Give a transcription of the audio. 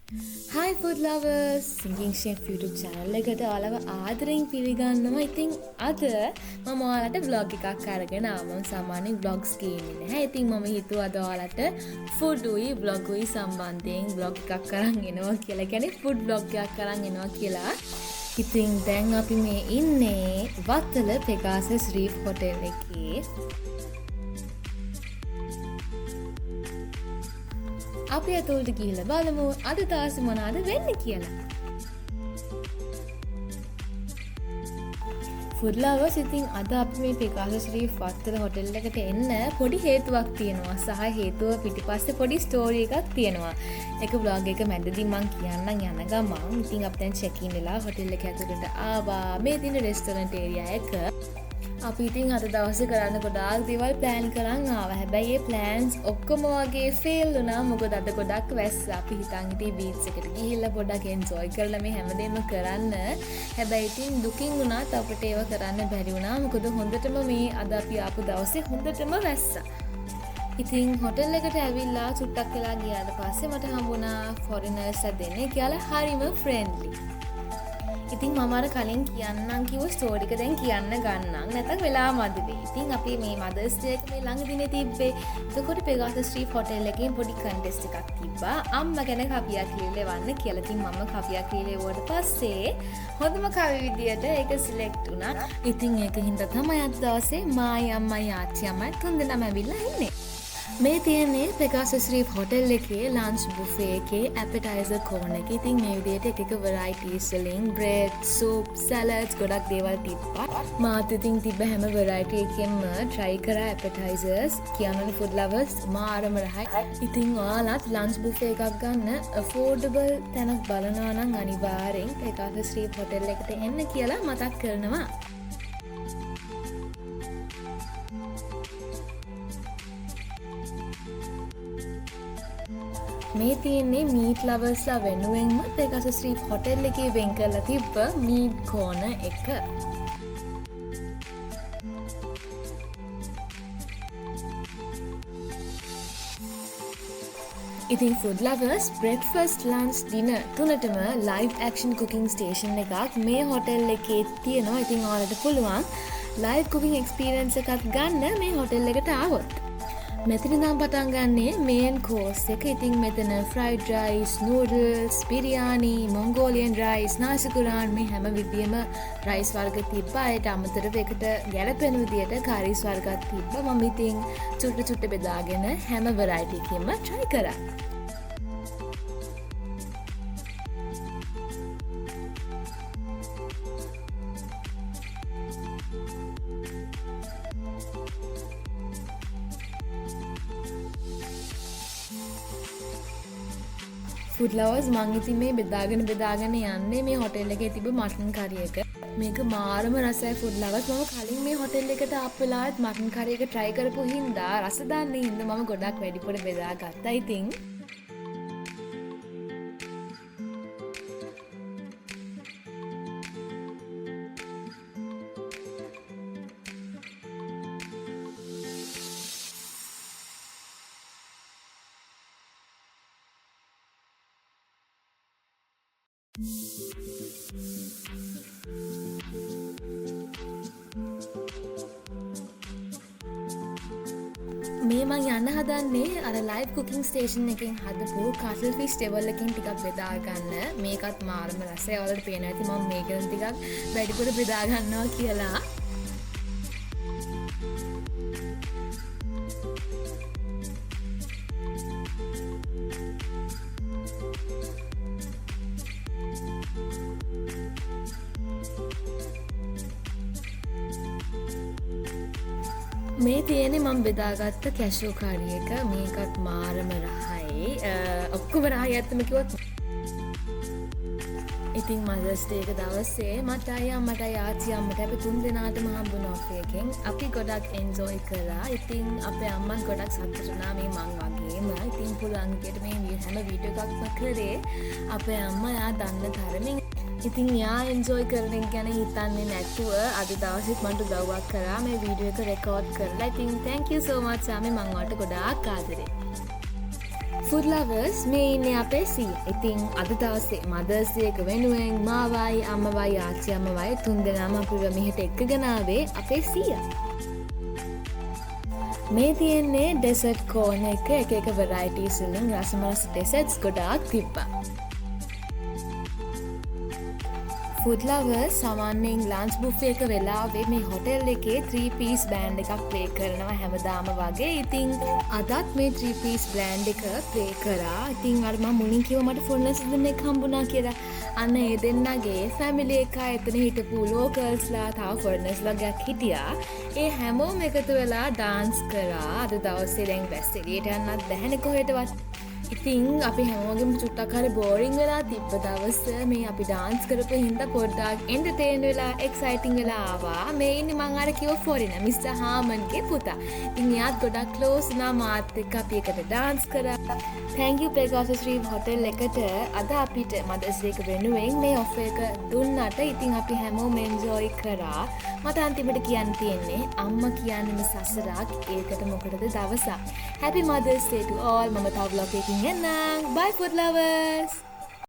Hi food lovers! Singing Chef YouTube channel එකට ඔයාලව ආදරෙන් පිළිගන්නවා. ඉතින් අද මම ඔයාලට vlog එකක් අරගෙන ආවා. මම සාමාන්‍යයෙන් vlogs ගේන්නේ නැහැ. ඉතින් මම හිතුවා අද ඔයාලට food උයි vlog උයි සම්බන්ධයෙන් vlog එකක් අරන් එනවා කියලා. කියන්නේ food vlog එකක් අරන් එනවා කියලා. ඉතින් දැන් අපි මේ ඉන්නේ වත්තල Pegasus Reef Hotel එකේ. අපි ඇතුළට ගිහිල්ලා බලමු අද දවසේ මොනවද වෙන්නේ කියලා. ෆුඩ් ලවර්ස් ඉතින් අද අපි මේ Pegasus Reef වත්තල හොටෙල් එකට එන්න පොඩි හේතුවක් තියෙනවා. සහ හේතුව පිටිපස්සේ පොඩි ස්ටෝරි එකක් තියෙනවා. ඒක vlog එක මැදදී මම කියන්නම් යන ගමන්. ඉතින් අපි දැන් check in වෙලා හොටෙල් එක ඇතුළට ආවා. මේ දින රෙස්ටෝරන්ට් ඒරියා එක. අපි ඉතින් අද දවසේ කරන්න ගොඩාක් දේවල් ප්ලෑන් කරන් ආවා. හැබැයි ඒ ප්ලෑන්ස් ඔක්කොම වගේ ෆේල් වුණා. මොකද අද ගොඩක් වැස්ස. අපි හිතන් හිටියේ බීච් එකට ගිහිල්ලා පොඩ්ඩක් එන්ජොයි කරලා මේ හැමදේම කරන්න. හැබැයි ඉතින් දුකින් වුණාත් අපිට ඒව කරන්න බැරි වුණා. මොකද හොඳටම මේ අද අපි ආපු දවසේ හොඳටම වැස්සා. ඉතින් හොටෙල් එකට ඇවිල්ලා චුට්ටක් වෙලා ගියාට පස්සේ මට හම්බුණා ෆොරිනර්ස් දෙන්නෙක්. යාලා හරිම ෆ්‍රෙන්ඩ්ලි. ඉතින් මම අර කලින් කියන්නම් කිව්ව ස්ටෝරි එක දැන් කියන්න ගන්නම්. නැත්නම් වෙලා මදි වෙයි. ඉතින් අපි මේ මදර්ස් ඩේ එක මේ ළඟදිනේ තිබ්බේ. එතකොට Pegasus Reef Hotel එකේ පොඩි කන්ටෙස්ට් එකක් තිබ්බා. අම්මා ගැන කවියක් ලියලවන්න කියලා. ඉතින් මම කවියක් ලියලුවාට පස්සේ හොඳම කවි විදියට ඒක සිලෙක්ට් වුණා. ඉතින් ඒකින්ද තමයි අද දවසේ මායි අම්මයි ආච්චි අම්මයි තුන්දෙනාම ඇවිල්ලා ඉන්නේ. මේ තියෙන්නේ Pegasus Reef Hotel එකේ lunch buffet එකේ appetizer corner එක. ඉතින් මේ විදිහට එක varieties වලින් bread, soup, salads ගොඩක් දේවල් තිබ්බා. මාත් ඉතින් තිබ්බ හැම variety එකකින්ම try කරා appetizers. කියනවනේ food lovers මාරම රහයි. ඉතින් ඔයාලත් lunch buffet එකක් ගන්න affordable තැනක් බලනවා නම් අනිවාර්යෙන් Pegasus Reef Hotel එකට එන්න කියලා මතක් කරනවා. මේ තියෙන්නේ මීට් ලවර්ස්ලා වෙනුවෙන්ම Pegasus Reef Hotel එකේ වෙන් කරලා තිබ්බ මීට් කෝනර් එක. ඉතින් food lovers breakfast, lunch, dinner තුනටම live action cooking station එකක් මේ hotel එකේ තියෙනවා. ඉතින් ඔයාලට පුළුවන් live cooking experience එකක් ගන්න මේ hotel එකට ආවොත්. මෙතන නම් පටන් ගන්නේ main course එක. ඉතින් මෙතන fried rice, noodles, biryani, Mongolian rice, nasi Quran මේ හැම විදියෙම rice වර්ග තිබ්බා. ඒට අමතරව ඒකට ගැළපෙන විදියට curries වර්ගත් තිබ්බා. මම ඉතින් චුට්ට බෙදාගෙන හැම variety එකකින්ම try කරා. ෆුඩ් ලවර්ස් මං ඉතින් මේ බෙදාගෙන යන්නේ මේ හොටෙල් එකේ තිබ්බ මටන් කරි එක. මේක මාරම රසයි ෆුඩ් ලවර්ස්. මම කලින් මේ හොටෙල් එකට ආපු වෙලාවත් මටන් කරි එක try කරපු හින්දා රස දන්නේ හින්දා මම ගොඩක් වැඩිපුර බෙදා ගත්තා. ඉතින් මේ මං යන්න හදන්නේ අර live cooking station එකෙන් හදපු cuttlefish table එකකින් ටිකක් බෙදා ගන්න. මේකත් මාරම රසයි. ඔයාලට පේනවා ඇති මම මේකෙන් ටිකක් වැඩිපුර බෙදා ගන්නවා කියලා. මේ තියෙන්නේ මම බෙදාගත්ත කැෂෝ කරි එක. මේකත් මාරම රහයි. ඔක්කොම රහයි ඇත්තම කිව්වොත්. ඉතින් මදර්ස් ඩේ එක දවසේ මටයි අම්මටයි ආච්චි අම්මට අපි තුන් දෙනාටම හම්බුණා ඔෆර් එකෙන්. අපි ගොඩක් එන්ජොයි කරා. ඉතින් අපේ අම්මත් ගොඩක් සතුටු වුණා මේ මං වගේම. ඉතින් පුළුවන් විදියට මේ හැම වීඩියෝ එකක්ම කරේ අපේ අම්මා යා දන්න තරමින්. ඉතින් යා එන්ජොයි කරන එක ගැන හිතන්නේ නැතුව අද දවසෙත් මට උදව්වක් කරා මේ වීඩියෝ එක රෙකෝඩ් කරලා. ඉතින් thank you so much සාමි මං ඔයාලට ගොඩාක් ආදරේ. ෆුඩ් ලවර්ස් මේ ඉන්නේ අපේ සීය. ඉතින් අද දවසේ මදර්ස් ඩේ එක වෙනුවෙන් මාවයි අම්මවයි ආච්චි අම්මවයි තුන්දෙනාම අපිව මෙහෙට එක්කගෙන ආවේ අපේ සීයා. මේ තියෙන්නේ ඩෙසර්ට් කෝන් එක එක වෙරයිටිස් වලින් රසමරස ඩෙසර්ට්ස් ගොඩාක් තිබ්බා. ෆුඩ් ලවර්ස් සාමාන්‍යයෙන් ලන්ච් බුෆේ එක වෙලාවේ මේ හොටෙල් එකේ 3 piece බෑන්ඩ් එකක් ප්ලේ කරනවා හැමදාම වගේ. ඉතින් අදත් මේ 3 piece බෑන්ඩ් එක ප්ලේ කරා. ඉතින් අර මම මුලින් කිව්වා මට ෆොරනර්ස් දෙන්නෙක් හම්බුණා කියලා. අන්න ඒ දෙන්නගේ ෆැමිලි එක එතන හිටපු ලෝකල්ස්ලා තව ෆොරනර්ස්ලා ගයක් හිටියා. ඒ හැමෝම එකතු වෙලා ඩාන්ස් කරා. අද දවසේ දැන් බැස් එළියට යන්නත් බැහැනේ කොහෙටවත්. ඉතින් අපි හැමෝගෙම චුට්ටක් හරි බෝරිං වෙලා තිබ්බ දවස මේ අපි ඩාන්ස් කරපු හින්දා පොඩ්ඩක් එන්ටර්ටේන් වෙලා එක්සයිටිං වෙලා ආවා. මේ ඉන්නේ මං අර කිව්ව ෆොරිනර් මිස්ටර් හාමන්ගේ පුතා. ඉතින් එයාත් ගොඩක් ක්ලෝස් වුණා මාත් එක්ක අපි එකට ඩාන්ස් කරා. thank you Pegasus Reef hotel එකට අද අපිට මදර්ස් ඩේ එක වෙනුවෙන් මේ ඔෆර් එක දුන්නට ඉතින් අපි හැමෝම එන්ජොයි කරා. මට අන්තිමට කියන්න තියෙන්නේ අම්මා කියන්නේම සසරක් ඒකට මොකටද දවසක්. happy mothers day to all. මම තව vlog එකකින් එන්නම්. bye food lovers.